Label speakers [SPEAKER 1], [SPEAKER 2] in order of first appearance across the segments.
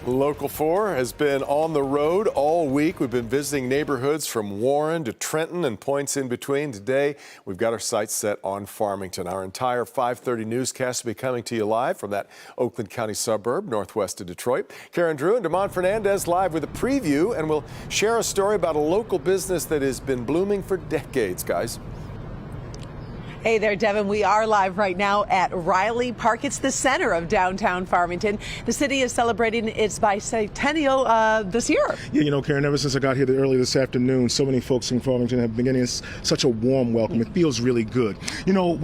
[SPEAKER 1] Local 4 has been on the road all week. We've been visiting neighborhoods from Warren to Trenton and points in between. Today, we've got our sights set on Farmington. Our entire 5:30 newscast will be coming to you live from that Oakland County suburb northwest of Detroit. Karen Drew and Damon Fernandez live with a preview, and we'll share a story about a local business that has been blooming for decades, guys.
[SPEAKER 2] Hey there, Devin. We are live right now at Riley Park. It's the center of downtown Farmington. The city is celebrating its bicentennial this year.
[SPEAKER 3] Yeah, you know, Karen, ever since I got here early this afternoon, so many folks in Farmington have been getting such a warm welcome. It feels really good. You know,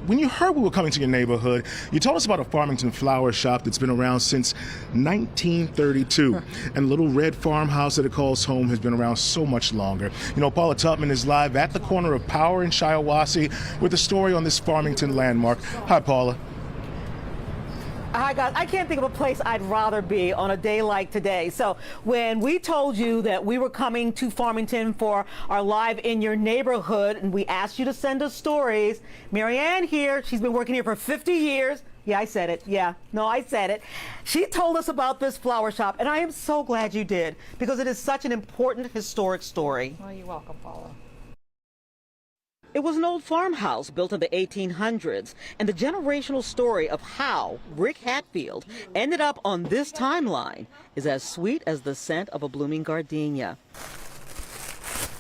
[SPEAKER 3] when you heard we were coming to your neighborhood, you told us about a Farmington flower shop that's been around since 1932. And the little red farmhouse that it calls home has been around so much longer. You know, Paula Tupman is live at the corner of Power and Shiawassee with a story on this Farmington landmark. Hi, Paula.
[SPEAKER 4] Hi guys, I can't think of a place I'd rather be on a day like today. So when we told you that we were coming to Farmington for our Live in Your Neighborhood, and we asked you to send us stories, Marianne here, she's been working here for 50 years. Yeah, I said it. Yeah, no, I said it. She told us about this flower shop, and I am so glad you did, because it is such an important historic story.
[SPEAKER 5] Oh, you're welcome, Paula.
[SPEAKER 4] It was an old farmhouse built in the 1800s, and the generational story of how Rick Hatfield ended up on this timeline is as sweet as the scent of a blooming gardenia.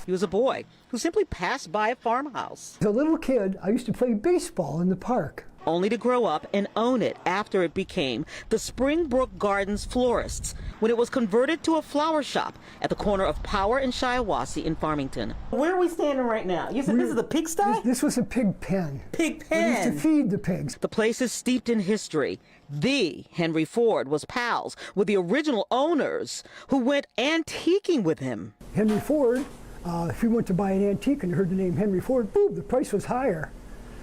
[SPEAKER 4] He was a boy who simply passed by a farmhouse.
[SPEAKER 6] As a little kid, I used to play baseball in the park.
[SPEAKER 4] Only to grow up and own it after it became the Springbrook Gardens Florists, when it was converted to a flower shop at the corner of Power and Shiawassee in Farmington. Where are we standing right now? You said this is a pigsty?
[SPEAKER 6] This was a pig pen.
[SPEAKER 4] Pig pen?
[SPEAKER 6] We used to feed the pigs.
[SPEAKER 4] The place is steeped in history. The Henry Ford was pals with the original owners who went antiquing with him.
[SPEAKER 6] Henry Ford, if you went to buy an antique and you heard the name Henry Ford, boom, the price was higher.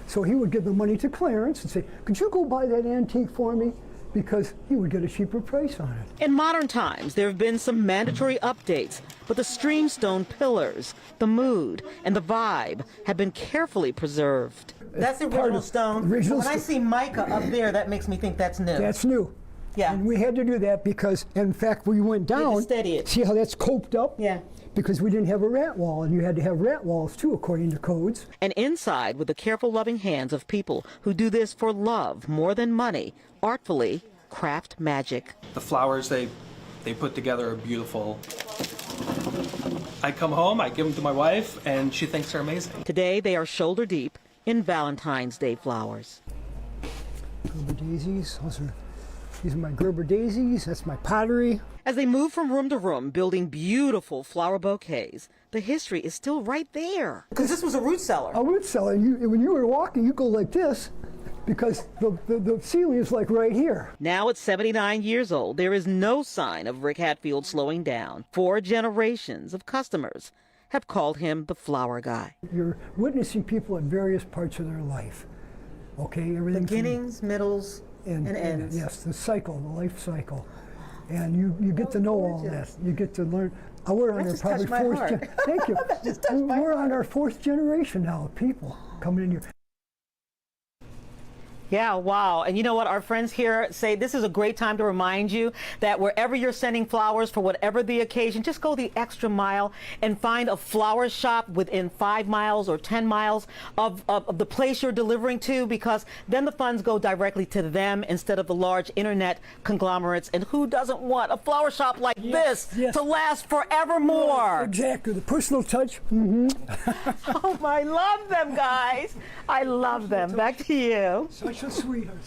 [SPEAKER 6] So he would give the money to Clarence and say, could you go buy that antique for me? Because he would get a cheaper price on it.
[SPEAKER 4] In modern times, there have been some mandatory updates, but the streamstone pillars, the mood, and the vibe have been carefully preserved. That's the original stone. When I see mica up there, that makes me think that's new.
[SPEAKER 6] That's new.
[SPEAKER 4] Yeah.
[SPEAKER 6] And we had to do that because, in fact, when you went down,
[SPEAKER 4] steady it.
[SPEAKER 6] see how that's coped up?
[SPEAKER 4] Yeah.
[SPEAKER 6] Because we didn't have a rat wall, and you had to have rat walls too, according to codes.
[SPEAKER 4] And inside, with the careful, loving hands of people who do this for love more than money, artfully craft magic.
[SPEAKER 7] The flowers they put together are beautiful. I come home, I give them to my wife, and she thinks they're amazing.
[SPEAKER 4] Today, they are shoulder deep in Valentine's Day flowers.
[SPEAKER 6] Gerber daisies. These are my Gerber daisies. That's my pottery.
[SPEAKER 4] As they move from room to room, building beautiful flower bouquets, the history is still right there. Because this was a root cellar.
[SPEAKER 6] A root cellar. When you were walking, you go like this, because the ceiling is like right here.
[SPEAKER 4] Now at 79 years old, there is no sign of Rick Hatfield slowing down. 4 generations of customers have called him the flower guy.
[SPEAKER 6] You're witnessing people at various parts of their life. Okay, everything.
[SPEAKER 4] Beginnings, middles, and ends.
[SPEAKER 6] Yes, the cycle, the life cycle. And you get to know all that. You get to learn. We're on our probably fourth. Thank you. We're on our 4th generation now of people coming in here.
[SPEAKER 4] Yeah, wow. And you know what? Our friends here say this is a great time to remind you that wherever you're sending flowers for whatever the occasion, just go the extra mile and find a flower shop within 5 miles or 10 miles of the place you're delivering to, because then the funds go directly to them instead of the large internet conglomerates. And who doesn't want a flower shop like this to last forevermore?
[SPEAKER 6] Exactly. The personal touch.
[SPEAKER 4] Oh, I love them, guys. I love them. Back to you.
[SPEAKER 6] Such a sweetheart.